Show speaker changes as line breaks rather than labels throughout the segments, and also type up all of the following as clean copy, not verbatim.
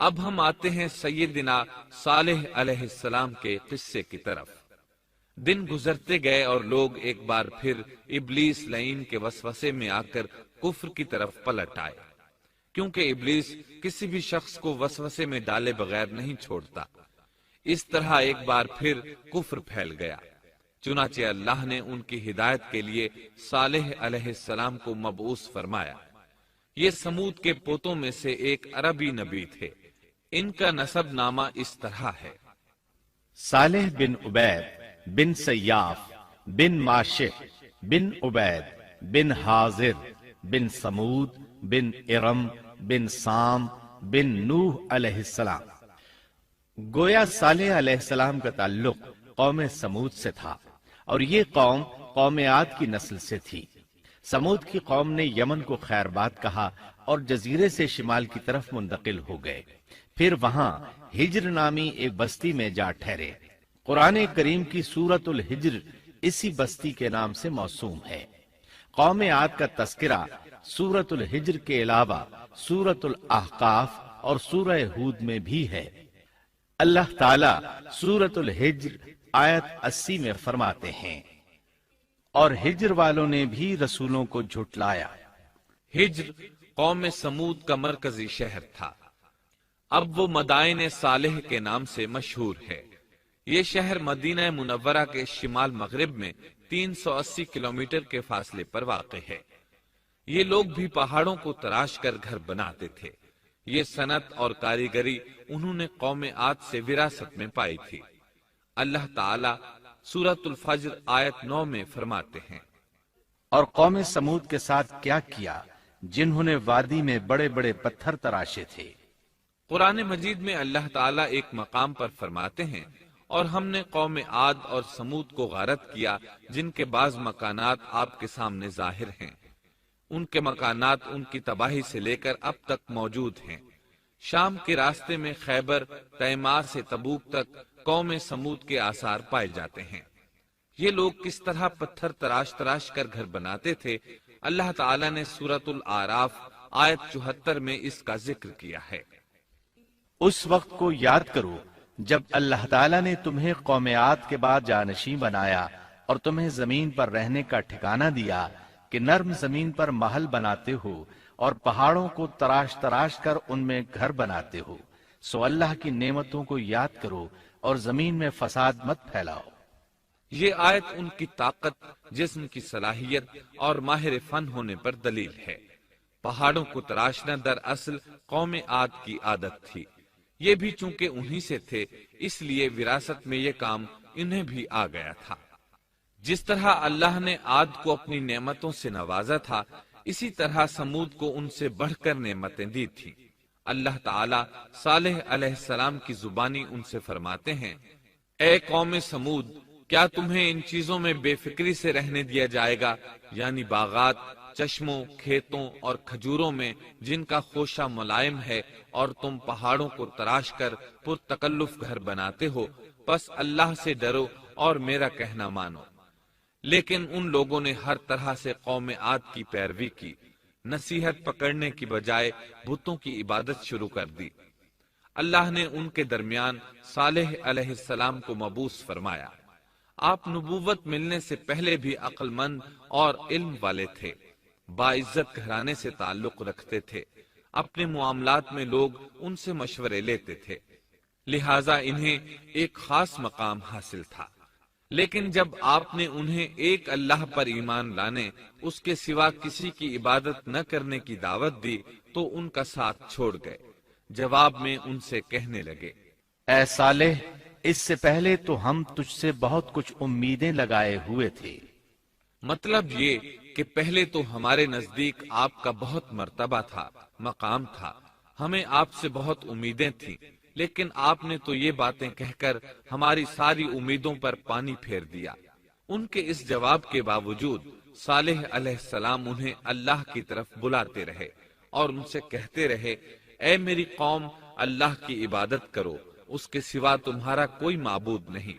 اب ہم آتے ہیں سیدنا صالح علیہ السلام کے قصے کی طرف۔ دن گزرتے گئے اور لوگ ایک بار پھر ابلیس لعین کے وسوسے میں آ کر کفر کی طرف پلٹ آئے، کیونکہ ابلیس کسی بھی شخص کو وسوسے میں ڈالے بغیر نہیں چھوڑتا۔ اس طرح ایک بار پھر کفر پھیل گیا، چنانچہ اللہ نے ان کی ہدایت کے لیے صالح علیہ السلام کو مبعوث فرمایا۔ یہ سمود کے پوتوں میں سے ایک عربی نبی تھے۔ ان کا نسب نامہ اس طرح ہے:
صالح بن عبید بن سیاف بن ماشح بن عبید بن حاضر بن سمود بن ارم بن سام بن نوح علیہ السلام۔ گویا صالح علیہ السلام کا تعلق قوم سمود سے تھا، اور یہ قوم عاد کی نسل سے تھی۔ سمود کی قوم نے یمن کو خیر باد کہا اور جزیرے سے شمال کی طرف منتقل ہو گئے، پھر وہاں ہجر نامی ایک بستی میں جا ٹھہرے۔ قرآن کریم کی سورۃ الحجر اسی بستی کے نام سے موسوم ہے۔ قوم عاد کا تذکرہ سورۃ الحجر کے علاوہ سورۃ الاحقاف اور سورہ ہود میں بھی ہے۔ اللہ تعالیٰ سورۃ الحجر آیت 80 میں فرماتے ہیں: اور ہجر والوں نے بھی رسولوں کو جھٹلایا۔
ہجر قوم سمود کا مرکزی شہر تھا، اب وہ مدائن صالح کے نام سے مشہور ہے۔ یہ شہر مدینہ منورہ کے شمال مغرب میں 380 کلومیٹر کے فاصلے پر واقع ہے۔ یہ لوگ بھی پہاڑوں کو تراش کر گھر بناتے تھے۔ یہ صنعت اور کاریگری انہوں نے قوم عاد سے وراثت میں پائی تھی۔ اللہ تعالیٰ سورۃ الفجر آیت 9 میں فرماتے ہیں:
اور قوم سمود کے ساتھ کیا کیا جنہوں نے وادی میں بڑے بڑے پتھر تراشے تھے۔
قرآن مجید میں اللہ تعالیٰ ایک مقام پر فرماتے ہیں: اور ہم نے قوم عاد اور سمود کو غارت کیا جن کے بعض مکانات آپ کے سامنے ظاہر ہیں۔ ان کے مکانات ان کی تباہی سے لے کر اب تک موجود ہیں۔ شام کے راستے میں خیبر، تیمار سے تبوک تک قوم سمود کے آثار پائے جاتے ہیں۔ یہ لوگ کس طرح پتھر تراش کر گھر بناتے تھے، اللہ تعالیٰ نے سورۃ الاعراف آیت 74 میں اس کا ذکر کیا ہے۔
اس وقت کو یاد کرو جب اللہ تعالیٰ نے تمہیں قوم عاد کے بعد جانشین بنایا اور تمہیں زمین پر رہنے کا ٹھکانہ دیا کہ نرم زمین پر محل بناتے ہو اور پہاڑوں کو تراش کر ان میں گھر بناتے ہو۔ سو اللہ کی نعمتوں کو یاد کرو اور زمین میں فساد مت پھیلاؤ۔
یہ آیت ان کی طاقت، جسم کی صلاحیت اور ماہر فن ہونے پر دلیل ہے۔ پہاڑوں کو تراشنا دراصل قوم عاد کی عادت تھی۔ یہ بھی چونکہ انہی سے تھے، اس لیے وراثت میں یہ کام انہیں بھی آ گیا تھا۔ جس طرح اللہ نے عاد کو اپنی نعمتوں سے نوازا تھا، اسی طرح سمود کو ان سے بڑھ کر نعمتیں دی تھی۔ اللہ تعالیٰ صالح علیہ السلام کی زبانی ان سے فرماتے ہیں: اے قوم سمود، کیا تمہیں ان چیزوں میں بے فکری سے رہنے دیا جائے گا، یعنی باغات، چشموں، کھیتوں اور کھجوروں میں جن کا خوشہ ملائم ہے، اور تم پہاڑوں کو تراش کر پرتکلف گھر بناتے ہو؟ پس اللہ سے ڈرو اور میرا کہنا مانو۔ لیکن ان لوگوں نے ہر طرح سے قوم عاد کی پیروی کی، نصیحت پکڑنے کی بجائے بتوں کی عبادت شروع کر دی۔ اللہ نے ان کے درمیان صالح علیہ السلام کو مبعوث فرمایا۔ آپ نبوت ملنے سے پہلے بھی عقل مند اور علم والے تھے، باعزت گھرانے سے تعلق رکھتے تھے، اپنے معاملات میں لوگ ان سے مشورے لیتے تھے، لہٰذا انہیں ایک خاص مقام حاصل تھا۔ لیکن جب آپ نے انہیں ایک اللہ پر ایمان لانے، اس کے سوا کسی کی عبادت نہ کرنے کی دعوت دی تو ان کا ساتھ چھوڑ گئے۔ جواب میں ان سے کہنے لگے:
اے صالح، اس سے پہلے تو ہم تجھ سے بہت کچھ امیدیں لگائے ہوئے تھے۔
مطلب یہ کہ پہلے تو ہمارے نزدیک آپ کا بہت مرتبہ تھا، مقام تھا، ہمیں آپ سے بہت امیدیں تھیں، لیکن آپ نے تو یہ باتیں کہہ کر ہماری ساری امیدوں پر پانی پھیر دیا۔ ان کے اس جواب کے باوجود صالح علیہ السلام انہیں اللہ کی طرف بلاتے رہے اور ان سے کہتے رہے: اے میری قوم، اللہ کی عبادت کرو، اس کے سوا تمہارا کوئی معبود نہیں۔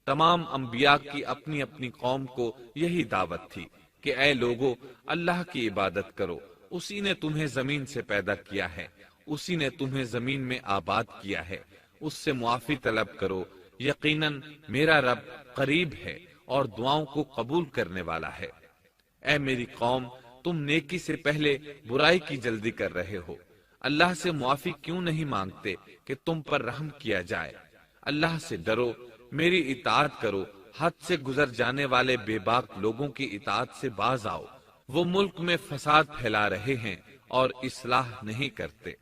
تمام انبیاء کی اپنی اپنی قوم کو یہی دعوت تھی کہ اے لوگو، اللہ کی عبادت کرو، اسی نے تمہیں زمین سے پیدا کیا ہے اسی نے تمہیں زمین میں آباد کیا ہے، اس سے معافی طلب کرو، یقیناً میرا رب قریب ہے اور دعاؤں کو قبول کرنے والا ہے۔ اے میری قوم، تم نیکی سے پہلے برائی کی جلدی کر رہے ہو، اللہ سے معافی کیوں نہیں مانگتے کہ تم پر رحم کیا جائے؟ اللہ سے ڈرو، میری اطاعت کرو، حد سے گزر جانے والے بے باک لوگوں کی اطاعت سے باز آؤ، وہ ملک میں فساد پھیلا رہے ہیں اور اصلاح نہیں کرتے۔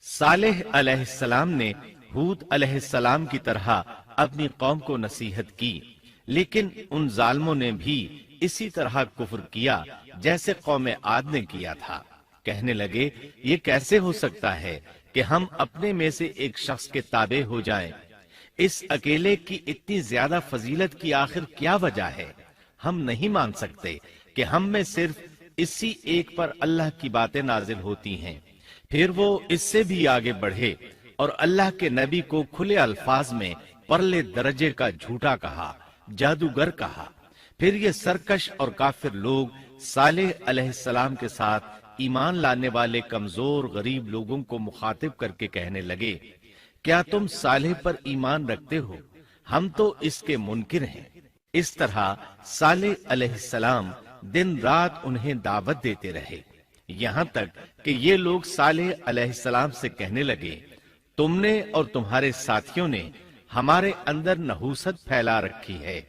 صالح علیہ السلام نے ہود علیہ السلام کی طرح اپنی قوم کو نصیحت کی، لیکن ان ظالموں نے بھی اسی طرح کفر کیا جیسے قوم عاد نے کیا تھا۔ کہنے لگے، یہ کیسے ہو سکتا ہے کہ ہم اپنے میں سے ایک شخص کے تابع ہو جائیں؟ اس اکیلے کی اتنی زیادہ فضیلت کی آخر کیا وجہ ہے؟ ہم نہیں مان سکتے کہ ہم میں صرف اسی ایک پر اللہ کی باتیں نازل ہوتی ہیں۔ پھر وہ اس سے بھی آگے بڑھے اور اللہ کے نبی کو کھلے الفاظ میں پرلے درجے کا جھوٹا کہا، جادوگر کہا۔ پھر یہ سرکش اور کافر لوگ صالح علیہ السلام کے ساتھ ایمان لانے والے کمزور غریب لوگوں کو مخاطب کر کے کہنے لگے، کیا تم صالح پر ایمان رکھتے ہو؟ ہم تو اس کے منکر ہیں۔ اس طرح صالح علیہ السلام دن رات انہیں دعوت دیتے رہے، یہاں تک کہ یہ لوگ صالح علیہ السلام سے کہنے لگے، تم نے اور تمہارے ساتھیوں نے ہمارے اندر نحوست پھیلا رکھی ہے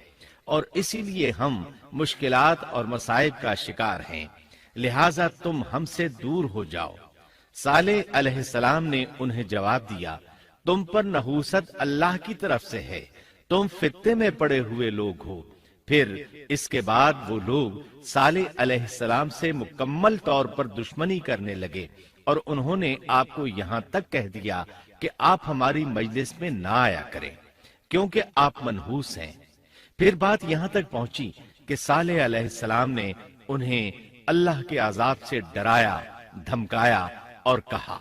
اور اسی لیے ہم مشکلات اور مصائب کا شکار ہیں، لہذا تم ہم سے دور ہو جاؤ۔ صالح علیہ السلام نے انہیں جواب دیا، تم پر نحوست اللہ کی طرف سے ہے، تم فتنے میں پڑے ہوئے لوگ ہو۔ پھر اس کے بعد وہ لوگ صالح علیہ السلام سے مکمل طور پر دشمنی کرنے لگے اور انہوں نے آپ کو یہاں تک کہہ دیا کہ آپ ہماری مجلس میں نہ آیا کریں کیونکہ آپ منحوس ہیں۔ پھر بات یہاں تک پہنچی کہ صالح علیہ السلام نے انہیں اللہ کے عذاب سے ڈرایا، دھمکایا اور کہا،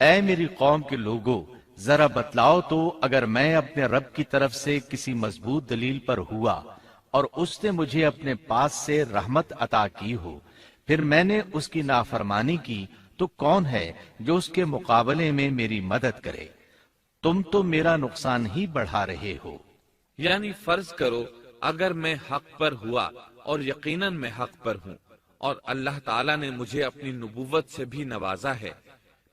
اے میری قوم کے لوگوں، ذرا بتلاؤ تو اگر میں اپنے رب کی طرف سے کسی مضبوط دلیل پر ہوا اور اس نے مجھے اپنے پاس سے رحمت عطا کی ہو، پھر میں نے اس کی نافرمانی کی، تو کون ہے جو اس کے مقابلے میں میری مدد کرے؟ تم تو میرا نقصان ہی بڑھا رہے ہو۔
یعنی فرض کرو اگر میں حق پر ہوا اور یقیناً میں حق پر ہوں اور اللہ تعالیٰ نے مجھے اپنی نبوت سے بھی نوازا ہے،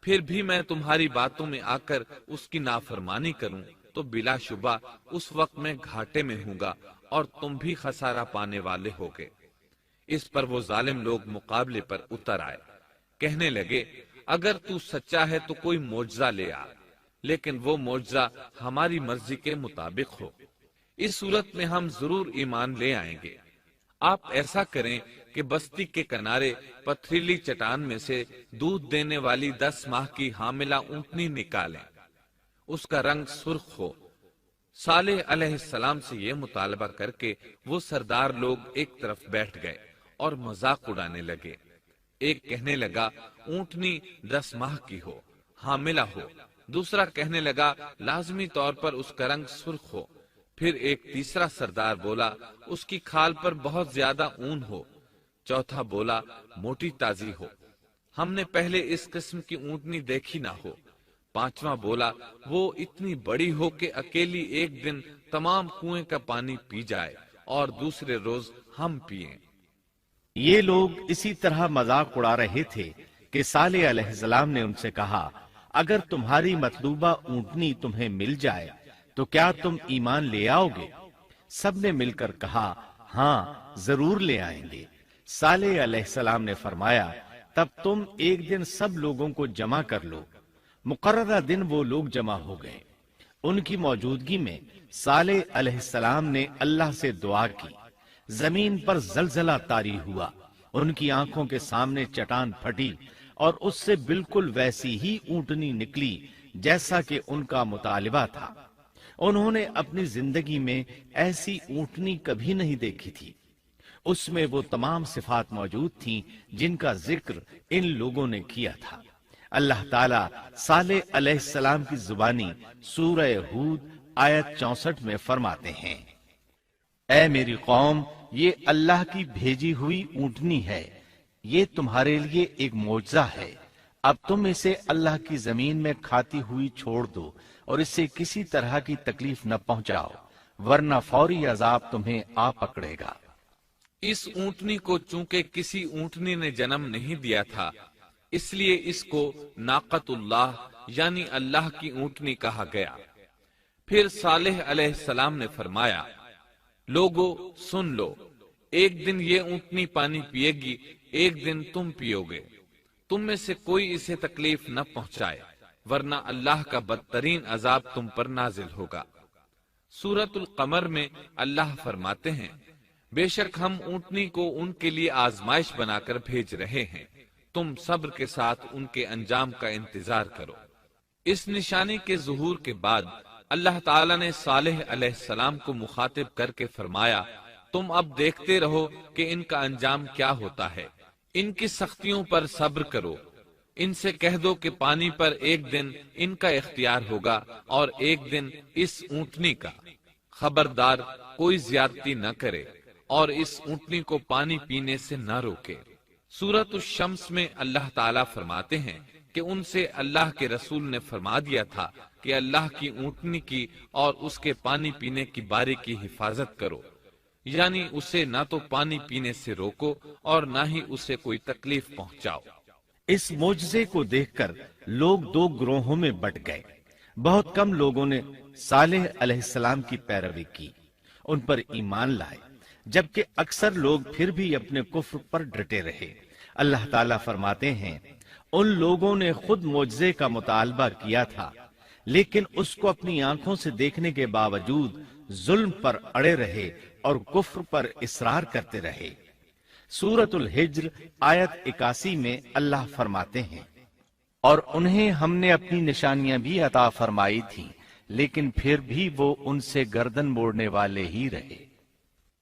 پھر بھی میں تمہاری باتوں میں آ کر اس کی نافرمانی کروں تو بلا شبہ اس وقت میں گھاٹے میں ہوں گا اور تم بھی خسارہ پانے والے ہوگے۔ اس پر وہ ظالم لوگ مقابلے پر اتر آئے، کہنے لگے، اگر تو سچا ہے تو کوئی معجزہ لے آ، لیکن وہ معجزہ ہماری مرضی کے مطابق ہو، اس صورت میں ہم ضرور ایمان لے آئیں گے۔ آپ ایسا کریں کہ بستی کے کنارے پتھریلی چٹان میں سے دودھ دینے والی 10 ماہ کی حاملہ اونٹنی نکالیں، اس کا رنگ سرخ ہو۔ صالح علیہ السلام سے یہ مطالبہ کر کے وہ سردار لوگ ایک طرف بیٹھ گئے اور مذاق اڑانے لگے۔ ایک کہنے لگا اونٹنی 10 ماہ کی ہو، حاملہ ہو۔ دوسرا کہنے لگا لازمی طور پر اس کا رنگ سرخ ہو۔ پھر ایک تیسرا سردار بولا اس کی کھال پر بہت زیادہ اون ہو۔ چوتھا بولا موٹی تازی ہو، ہم نے پہلے اس قسم کی اونٹنی دیکھی نہ ہو۔ پانچواں بولا وہ اتنی بڑی ہو کہ اکیلی ایک دن تمام کنویں کا پانی پی جائے اور دوسرے روز ہم پیئیں۔
یہ لوگ اسی طرح مذاق اڑا رہے تھے کہ صالح علیہ السلام نے ان سے کہا، اگر تمہاری مطلوبہ اونٹنی تمہیں مل جائے تو کیا تم ایمان لے آؤ گے؟ سب نے مل کر کہا، ہاں ضرور لے آئیں گے۔ صالح علیہ السلام نے فرمایا، تب تم ایک دن سب لوگوں کو جمع کر لو۔ مقررہ دن وہ لوگ جمع ہو گئے۔ ان کی موجودگی میں صالح علیہ السلام نے اللہ سے دعا کی، زمین پر زلزلہ طاری ہوا، ان کی آنکھوں کے سامنے چٹان پھٹی اور اس سے بالکل ویسی ہی اونٹنی نکلی جیسا کہ ان کا مطالبہ تھا۔ انہوں نے اپنی زندگی میں ایسی اونٹنی کبھی نہیں دیکھی تھی۔ اس میں وہ تمام صفات موجود تھیں جن کا ذکر ان لوگوں نے کیا تھا۔ اللہ تعالیٰ صالح علیہ السلام کی زبانی سورہ ہود آیت 64 میں فرماتے ہیں، اے میری قوم، یہ اللہ کی بھیجی ہوئی اونٹنی ہے، یہ تمہارے لیے ایک معجزہ ہے۔ اب تم اسے اللہ کی زمین میں کھاتی ہوئی چھوڑ دو اور اسے کسی طرح کی تکلیف نہ پہنچاؤ، ورنہ فوری عذاب تمہیں آ پکڑے گا۔
اس اونٹنی کو چونکہ کسی اونٹنی نے جنم نہیں دیا تھا، اس لیے اس کو ناقۃ اللہ یعنی اللہ کی اونٹنی کہا گیا۔ پھر صالح علیہ السلام نے فرمایا، لوگو سن لو، ایک دن یہ اونٹنی پانی پیے گی، ایک دن تم پیو گے، تم میں سے کوئی اسے تکلیف نہ پہنچائے، ورنہ اللہ کا بدترین عذاب تم پر نازل ہوگا۔ سورۃ القمر میں اللہ فرماتے ہیں، بے شک ہم اونٹنی کو ان کے لیے آزمائش بنا کر بھیج رہے ہیں، تم صبر کے ساتھ ان کے انجام کا انتظار کرو۔ اس نشانی کے ظہور کے بعد اللہ تعالی نے صالح علیہ السلام کو مخاطب کر کے فرمایا، تم اب دیکھتے رہو کہ ان کا انجام کیا ہوتا ہے، ان کی سختیوں پر صبر کرو، ان سے کہہ دو کہ پانی پر ایک دن ان کا اختیار ہوگا اور ایک دن اس اونٹنی کا، خبردار کوئی زیادتی نہ کرے اور اس اونٹنی کو پانی پینے سے نہ روکے۔ سورۃ الشمس میں اللہ تعالیٰ فرماتے ہیں کہ ان سے اللہ کے رسول نے فرما دیا تھا کہ اللہ کی اونٹنی کی اور اس کے پانی پینے کی باری کی حفاظت کرو، یعنی اسے نہ تو پانی پینے سے روکو اور نہ ہی اسے کوئی تکلیف پہنچاؤ۔
اس معجزے کو دیکھ کر لوگ دو گروہوں میں بٹ گئے۔ بہت کم لوگوں نے صالح علیہ السلام کی پیروی کی، ان پر ایمان لائے، جبکہ اکثر لوگ پھر بھی اپنے کفر پر ڈٹے رہے۔ اللہ تعالیٰ فرماتے ہیں، ان لوگوں نے خود معجزے کا مطالبہ کیا تھا، لیکن اس کو اپنی آنکھوں سے دیکھنے کے باوجود ظلم پر اڑے رہے اور کفر پر اصرار کرتے رہے۔ سورۃ الحجر آیت 81 میں اللہ فرماتے ہیں، اور انہیں ہم نے اپنی نشانیاں بھی عطا فرمائی تھیں، لیکن پھر بھی وہ ان سے گردن موڑنے والے ہی رہے۔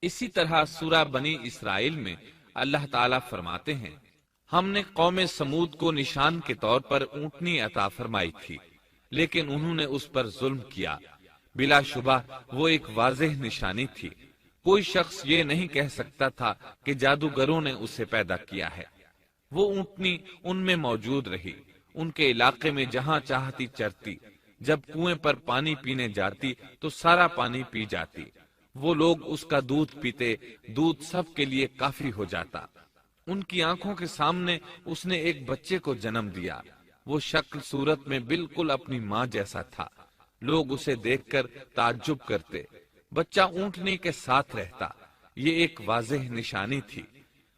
اسی طرح سورہ بنی اسرائیل میں اللہ تعالیٰ فرماتے ہیں، ہم نے قوم سمود کو نشان کے طور پر اونٹنی عطا فرمائی تھی، لیکن انہوں نے اس پر ظلم کیا۔ بلا شبہ وہ ایک واضح نشانی تھی، کوئی شخص یہ نہیں کہہ سکتا تھا کہ جادوگروں نے اسے پیدا کیا ہے۔ وہ اونٹنی ان میں موجود رہی، ان کے علاقے میں جہاں چاہتی چرتی، جب کنویں پر پانی پینے جاتی تو سارا پانی پی جاتی، وہ لوگ اس کا دودھ پیتے، دودھ سب کے لیے کافی ہو جاتا۔ ان کی آنکھوں کے سامنے اس نے ایک بچے کو جنم دیا، وہ شکل صورت میں بالکل اپنی ماں جیسا تھا، لوگ اسے دیکھ کر تعجب کرتے، بچہ اونٹنی کے ساتھ رہتا، یہ ایک واضح نشانی تھی،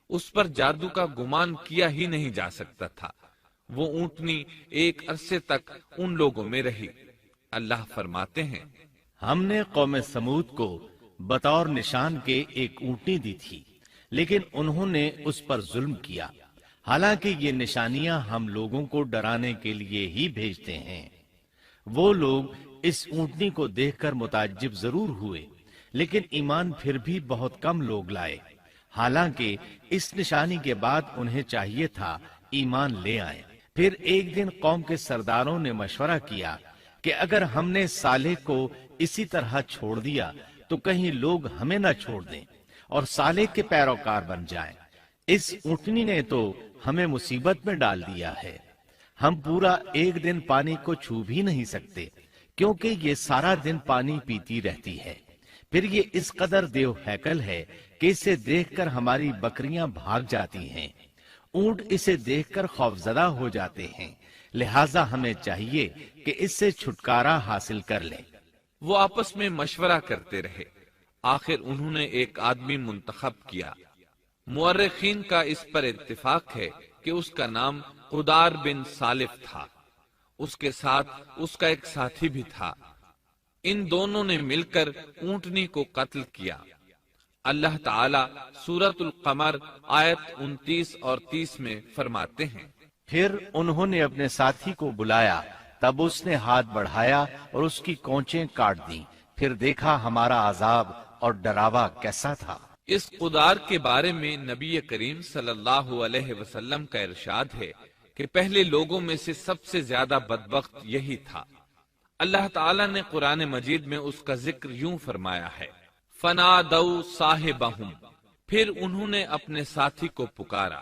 اس پر جادو کا گمان کیا ہی نہیں جا سکتا تھا۔ وہ اونٹنی ایک عرصے تک ان لوگوں میں رہی۔ اللہ فرماتے ہیں،
ہم نے قوم سمود کو بطور نشان کے ایک اونٹنی دی تھی، لیکن انہوں نے اس پر ظلم کیا، حالانکہ یہ نشانیاں ہم لوگوں کو ڈرانے کے لیے ہی بھیجتے ہیں۔ وہ لوگ اس اونٹنی کو دیکھ کر متعجب ضرور ہوئے، لیکن ایمان پھر بھی بہت کم لوگ لائے، حالانکہ اس نشانی کے بعد انہیں چاہیے تھا ایمان لے آئیں۔ پھر ایک دن قوم کے سرداروں نے مشورہ کیا کہ اگر ہم نے صالح کو اسی طرح چھوڑ دیا تو کہیں لوگ ہمیں نہ چھوڑ دیں اور صالح کے پیروکار بن جائیں۔ اس اونٹنی نے تو ہمیں مصیبت میں ڈال دیا ہے، ہم پورا ایک دن پانی کو چھو بھی نہیں سکتے، کیونکہ یہ سارا دن پانی پیتی رہتی ہے۔ پھر یہ اس قدر دیو ہیکل ہے کہ اسے دیکھ کر ہماری بکریاں بھاگ جاتی ہیں، اونٹ اسے دیکھ کر خوفزدہ ہو جاتے ہیں، لہٰذا ہمیں چاہیے کہ اس سے چھٹکارا حاصل کر لیں۔
وہ آپس میں مشورہ کرتے رہے، آخر انہوں نے ایک آدمی منتخب کیا۔ مورخین کا اس پر اتفاق ہے کہ اس کا نام قدار بن سالف تھا، اس کے ساتھ اس کا ایک ساتھی بھی تھا۔ ان دونوں نے مل کر اونٹنی کو قتل کیا۔ اللہ تعالی سورۃ القمر آیت 29 اور 30 میں فرماتے ہیں،
پھر انہوں نے اپنے ساتھی کو بلایا، تب اس نے ہاتھ بڑھایا اور اس کی کونچیں کاٹ دیں، پھر دیکھا ہمارا عذاب اور ڈراوا کیسا تھا۔
اس قدار کے بارے میں نبی کریم صلی اللہ علیہ وسلم کا ارشاد ہے کہ پہلے لوگوں میں سے سب سے زیادہ بدبخت یہی تھا۔ اللہ تعالیٰ نے قرآن مجید میں اس کا ذکر یوں فرمایا ہے، فَنَادَوْا صَاحِبَهُمْ، پھر انہوں نے اپنے ساتھی کو پکارا،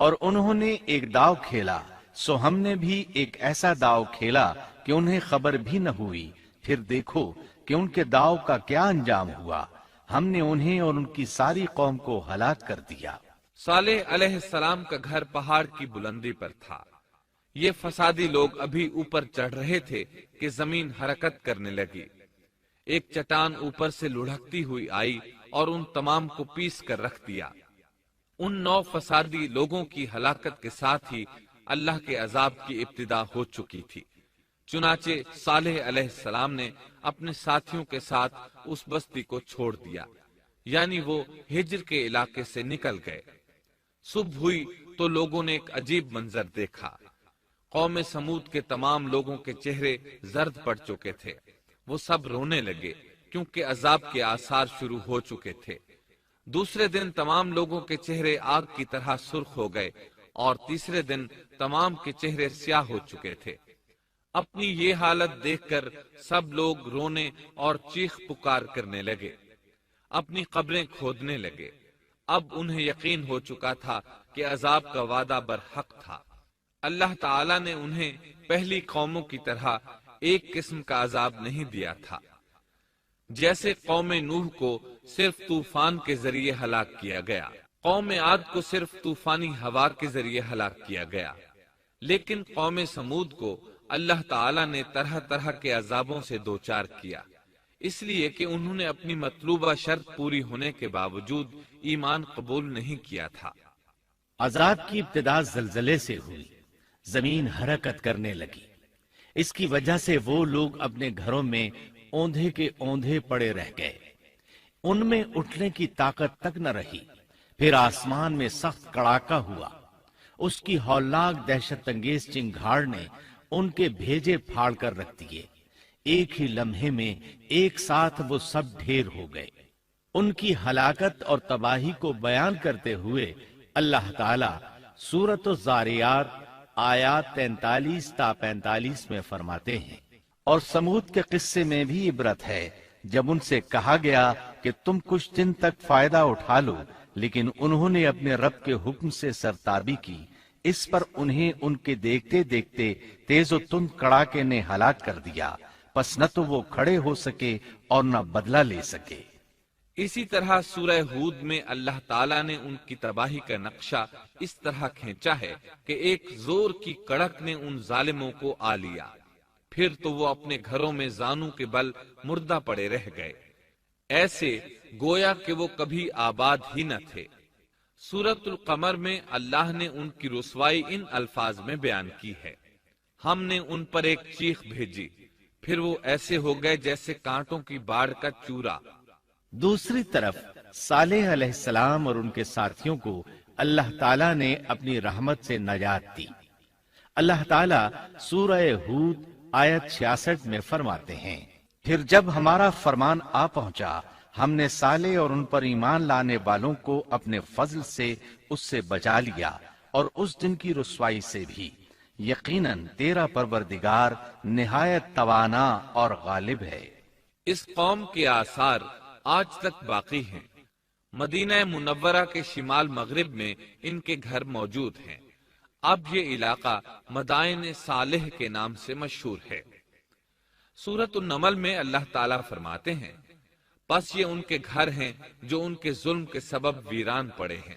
اور انہوں نے ایک داؤ کھیلا، سو ہم نے بھی ایک ایسا داؤ کھیلا کہ انہیں خبر بھی نہ ہوئی۔ پھر دیکھو کہ ان کے داؤ کا کیا انجام ہوا، ہم نے انہیں اور ان کی ساری قوم کو ہلاک کر دیا۔
صالح علیہ السلام کا گھر پہاڑ کی بلندی پر تھا۔ یہ فسادی لوگ ابھی اوپر چڑھ رہے تھے کہ زمین حرکت کرنے لگی۔ ایک چٹان اوپر سے لڑھکتی ہوئی آئی اور ان تمام کو پیس کر رکھ دیا۔ ان 9 فسادی لوگوں کی ہلاکت کے ساتھ ہی اللہ کے عذاب کی ابتدا ہو چکی تھی۔ چنانچہ صالح علیہ السلام نے اپنے ساتھیوں کے ساتھ اس بستی کو چھوڑ دیا، یعنی وہ ہجر کے علاقے سے نکل گئے۔ صبح ہوئی تو لوگوں نے ایک عجیب منظر دیکھا۔ قوم سمود کے تمام لوگوں کے چہرے زرد پڑ چکے تھے۔ وہ سب رونے لگے کیونکہ عذاب کے آثار شروع ہو چکے تھے۔ دوسرے دن تمام لوگوں کے چہرے آگ کی طرح سرخ ہو گئے اور تیسرے دن تمام کے چہرے سیاہ ہو چکے تھے۔ اپنی یہ حالت دیکھ کر سب لوگ رونے اور چیخ پکار کرنے لگے، اپنی قبریں کھودنے لگے۔ اب انہیں یقین ہو چکا تھا کہ عذاب کا وعدہ برحق تھا۔ اللہ تعالیٰ نے انہیں پہلی قوموں کی طرح ایک قسم کا عذاب نہیں دیا تھا۔ جیسے قوم نوح کو صرف طوفان کے ذریعے ہلاک کیا گیا، قوم عاد کو صرف طوفانی ہوا کے ذریعے ہلاک کیا گیا، لیکن قوم سمود کو اللہ تعالیٰ نے طرح طرح کے عذابوں سے دوچار کیا، اس لیے کہ انہوں نے اپنی مطلوبہ شرط پوری ہونے کے باوجود ایمان قبول نہیں کیا تھا۔
عذاب کی ابتدا زلزلے سے ہوئی، زمین حرکت کرنے لگی۔ اس کی وجہ سے وہ لوگ اپنے گھروں میں اوندھے کے اوندھے پڑے رہ گئے، ان میں اٹھنے کی طاقت تک نہ رہی۔ پھر آسمان میں سخت کڑاکا ہوا، اس کی ہولناک دہشت انگیز چنگھاڑ نے ان کے بھیجے پھاڑ کر رکھ دیے۔ ایک ہی لمحے میں ایک ساتھ وہ سب ڈھیر ہو گئے۔ ان کی ہلاکت اور تباہی کو بیان کرتے ہوئے اللہ تعالی سورۃ الذاریات آیات 43 تا 45 میں فرماتے ہیں، اور سمود کے قصے میں بھی عبرت ہے جب ان سے کہا گیا کہ تم کچھ دن تک فائدہ اٹھا لو، لیکن انہوں نے اپنے رب کے حکم سے سرتابی کی، اس پر انہیں ان کے دیکھتے دیکھتے تیز و تند کڑاکے نے ہلاک کر دیا، پس نہ تو وہ کھڑے ہو سکے اور نہ بدلہ لے سکے۔
اسی طرح سورہ ہود میں اللہ تعالیٰ نے ان کی تباہی کا نقشہ اس طرح کھینچا ہے کہ ایک زور کی کڑک نے ان ظالموں کو آ لیا، پھر تو وہ اپنے گھروں میں زانوں کے بل مردہ پڑے رہ گئے، ایسے گویا کہ وہ کبھی آباد ہی نہ تھے۔ سورۃ القمر میں اللہ نے ان کی رسوائی ان الفاظ میں بیان کی ہے، ہم نے ان پر ایک چیخ بھیجی، پھر وہ ایسے ہو گئے جیسے کانٹوں کی باڑ کا چورا۔
دوسری طرف صالح علیہ السلام اور ان کے ساتھیوں کو اللہ تعالیٰ نے اپنی رحمت سے نجات دی۔ اللہ تعالیٰ سورہ ہود آیت 66 میں فرماتے ہیں، پھر جب ہمارا فرمان آ پہنچا ہم نے صالح اور ان پر ایمان لانے والوں کو اپنے فضل سے اس سے بچا لیا اور اس دن کی رسوائی سے بھی۔ یقیناً تیرا پروردگار نہایت توانا اور غالب ہے۔
اس قوم کے آثار آج تک باقی ہیں۔ مدینہ منورہ کے شمال مغرب میں ان کے گھر موجود ہیں۔ اب یہ علاقہ مدائن صالح کے نام سے مشہور ہے۔ سورۃ النمل میں اللہ تعالیٰ فرماتے ہیں، پس یہ ان کے گھر ہیں جو ان کے ظلم کے سبب ویران پڑے ہیں،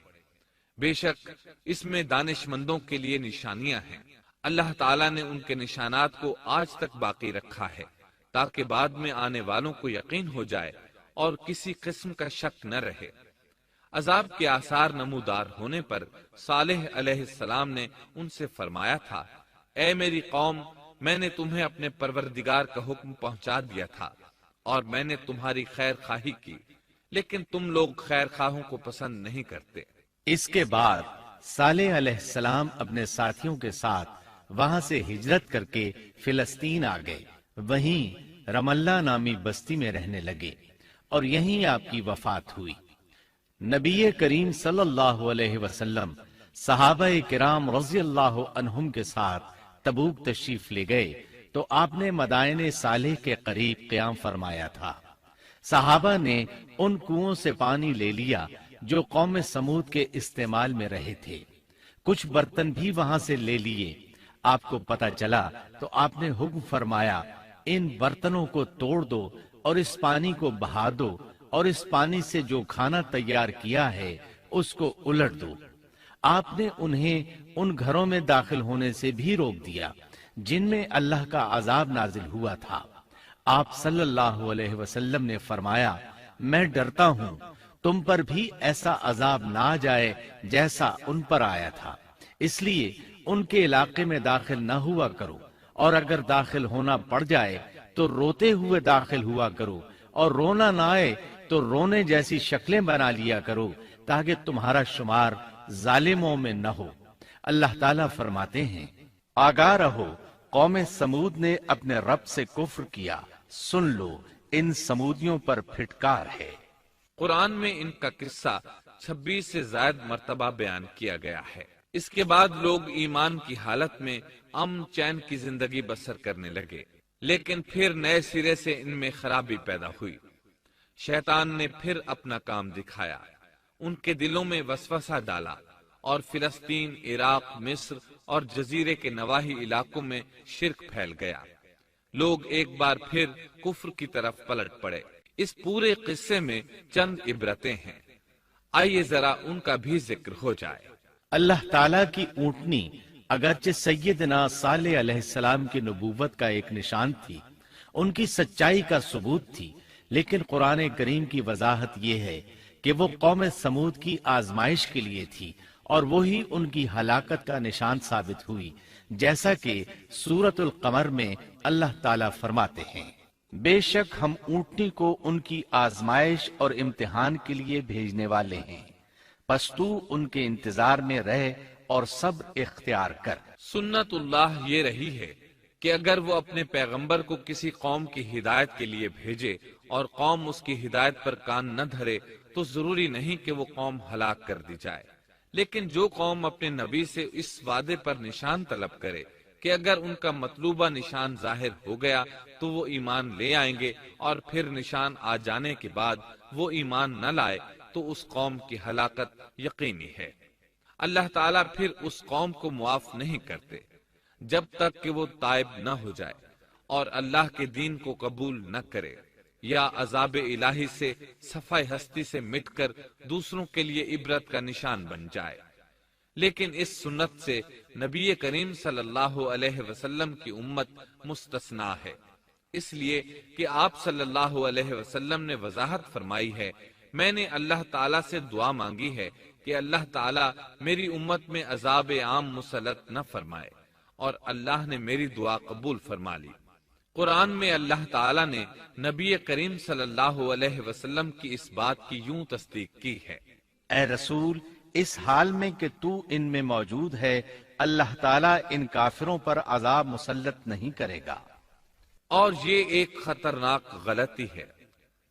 بے شک اس میں دانش مندوں کے لیے نشانیاں ہیں۔ اللہ تعالیٰ نے ان کے نشانات کو آج تک باقی رکھا ہے تاکہ بعد میں آنے والوں کو یقین ہو جائے اور کسی قسم کا شک نہ رہے۔ عذاب کے آثار نمودار ہونے پر صالح علیہ السلام نے ان سے فرمایا تھا، اے میری قوم، میں نے تمہیں اپنے پروردگار کا حکم پہنچا دیا تھا اور میں نے تمہاری خیر خواہی کی، لیکن تم لوگ خیر خواہوں کو پسند نہیں کرتے۔
اس کے بعد صالح علیہ السلام اپنے ساتھیوں کے ساتھ وہاں سے ہجرت کر کے فلسطین آ گئے، وہیں رملہ نامی بستی میں رہنے لگے اور یہیں آپ کی وفات ہوئی۔ نبی کریم صلی اللہ علیہ وسلم صحابہ کرام رضی اللہ عنہم کے ساتھ تبوک تشریف لے گئے تو آپ نے مدائن صالح کے قریب قیام فرمایا تھا۔ صحابہ نے ان کنووں سے پانی لے لیا جو قوم سمود کے استعمال میں رہے تھے۔ کچھ برتن بھی وہاں سے لے لیے۔ آپ کو پتہ چلا تو آپ نے حکم فرمایا ان برتنوں کو توڑ دو اور اس پانی کو بہا دو اور اس پانی سے جو کھانا تیار کیا ہے اس کو الٹ دو۔ آپ نے انہیں ان گھروں میں داخل ہونے سے بھی روک دیا جن میں اللہ کا عذاب نازل ہوا تھا۔ آپ صلی اللہ علیہ وسلم نے فرمایا میں ڈرتا ہوں تم پر بھی ایسا عذاب نہ آ جائے جیسا ان پر آیا تھا، اس لیے ان کے علاقے میں داخل نہ ہوا کرو، اور اگر داخل ہونا پڑ جائے تو روتے ہوئے داخل ہوا کرو، اور رونا نہ آئے تو رونے جیسی شکلیں بنا لیا کرو تاکہ تمہارا شمار ظالموں میں نہ ہو۔ اللہ تعالیٰ فرماتے ہیں آگاہ رہو، قوم سمود نے اپنے رب سے کفر کیا، سن لو ان سمودیوں پر پھٹکار ہے۔
قرآن میں ان کا قصہ 26 سے زائد مرتبہ بیان کیا گیا ہے۔ اس کے بعد لوگ ایمان کی حالت میں امن چین کی زندگی بسر کرنے لگے، لیکن پھر نئے سرے سے ان میں خرابی پیدا ہوئی۔ شیطان نے پھر اپنا کام دکھایا، ان کے دلوں میں وسوسہ ڈالا، اور فلسطین، عراق، مصر اور جزیرے کے نواحی علاقوں میں شرک پھیل گیا۔ لوگ ایک بار پھر کفر کی طرف پلٹ پڑے۔ اس پورے قصے میں چند عبرتیں ہیں، آئیے ذرا ان کا بھی ذکر ہو جائے۔
اللہ تعالیٰ کی اونٹنی اگرچہ سیدنا صالح علیہ السلام کی نبوت کا ایک نشان تھی، ان کی سچائی کا ثبوت تھی، لیکن قرآن کریم کی وضاحت یہ ہے کہ وہ قوم سمود کی آزمائش کے لیے تھی، اور وہی ان کی ہلاکت کا نشان ثابت ہوئی، جیسا کہ سورۃ القمر میں اللہ تعالیٰ فرماتے ہیں بے شک ہم اونٹنی کو ان کی آزمائش اور امتحان کے لیے بھیجنے والے ہیں، پس تو ان کے انتظار میں رہ اور صبر اختیار کر۔
سنت اللہ یہ رہی ہے کہ اگر وہ اپنے پیغمبر کو کسی قوم کی ہدایت کے لیے بھیجے اور قوم اس کی ہدایت پر کان نہ دھرے تو ضروری نہیں کہ وہ قوم ہلاک کر دی جائے، لیکن جو قوم اپنے نبی سے اس وعدے پر نشان طلب کرے کہ اگر ان کا مطلوبہ نشان ظاہر ہو گیا تو وہ ایمان لے آئیں گے، اور پھر نشان آ جانے کے بعد وہ ایمان نہ لائے تو اس قوم کی ہلاکت یقینی ہے۔ اللہ تعالیٰ پھر اس قوم کو معاف نہیں کرتے جب تک کہ وہ تائب نہ ہو جائے اور اللہ کے دین کو قبول نہ کرے، یا عذاب الہی سے صفحہ ہستی سے مٹ کر دوسروں کے لیے عبرت کا نشان بن جائے۔ لیکن اس سنت سے نبی کریم صلی اللہ علیہ وسلم کی امت مستثنا ہے، اس لیے کہ آپ صلی اللہ علیہ وسلم نے وضاحت فرمائی ہے میں نے اللہ تعالیٰ سے دعا مانگی ہے کہ اللہ تعالیٰ میری امت میں عذاب عام مسلط نہ فرمائے، اور اللہ نے میری دعا قبول فرما لی۔ قرآن میں اللہ تعالیٰ نے نبی کریم صلی اللہ علیہ وسلم کی اس بات کی یوں تصدیق کی ہے
اے رسول، اس حال میں کہ تو ان میں موجود ہے، اللہ تعالیٰ ان کافروں پر عذاب مسلط نہیں کرے گا۔
اور یہ ایک خطرناک غلطی ہے،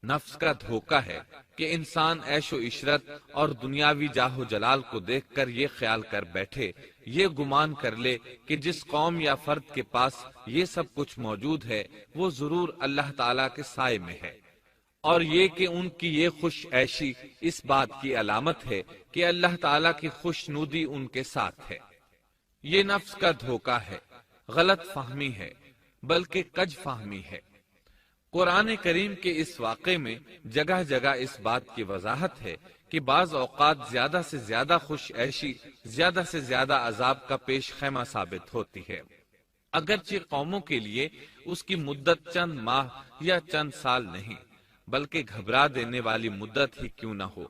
نفس کا دھوکہ ہے کہ انسان عیش و عشرت اور دنیاوی جاہ و جلال کو دیکھ کر یہ خیال کر بیٹھے، یہ گمان کر لے کہ جس قوم یا فرد کے پاس یہ سب کچھ موجود ہے وہ ضرور اللہ تعالیٰ کے سائے میں ہے، اور یہ کہ ان کی یہ خوش عیشی اس بات کی علامت ہے کہ اللہ تعالیٰ کی خوشنودی ان کے ساتھ ہے۔ یہ نفس کا دھوکہ ہے، غلط فہمی ہے، بلکہ کج فہمی ہے۔ قرآن کریم کے اس واقعے میں جگہ جگہ اس بات کی وضاحت ہے کہ بعض اوقات زیادہ سے زیادہ خوش عیشی زیادہ سے زیادہ عذاب کا پیش خیمہ ثابت ہوتی ہے، اگرچہ قوموں کے لیے اس کی مدت چند ماہ یا چند سال نہیں بلکہ گھبرا دینے والی مدت ہی کیوں نہ ہو،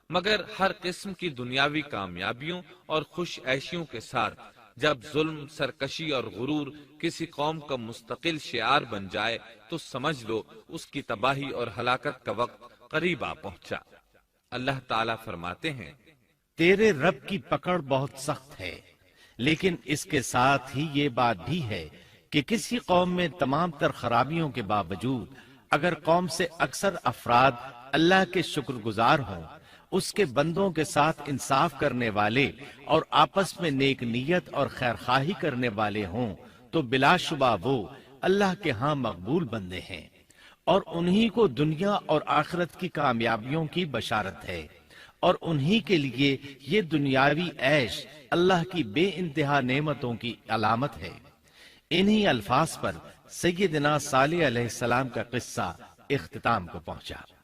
مگر ہر قسم کی دنیاوی کامیابیوں اور خوش عیشیوں کے ساتھ جب ظلم، سرکشی اور غرور کسی قوم کا مستقل شعار بن جائے تو سمجھ لو اس کی تباہی اور ہلاکت کا وقت قریب آ پہنچا۔ اللہ تعالیٰ فرماتے ہیں
تیرے رب کی پکڑ بہت سخت ہے، لیکن اس کے ساتھ ہی یہ بات بھی ہے کہ کسی قوم میں تمام تر خرابیوں کے باوجود اگر قوم سے اکثر افراد اللہ کے شکر گزار ہوں، اس کے بندوں کے ساتھ انصاف کرنے والے اور آپس میں نیک نیت اور خیرخواہی کرنے والے ہوں تو بلا شبہ وہ اللہ کے ہاں مقبول بندے ہیں، اور انہی کو دنیا اور آخرت کی کامیابیوں کی بشارت ہے، اور انہی کے لیے یہ دنیاوی عیش اللہ کی بے انتہا نعمتوں کی علامت ہے۔ انہی الفاظ پر سیدنا صالح علیہ السلام کا قصہ اختتام کو پہنچا۔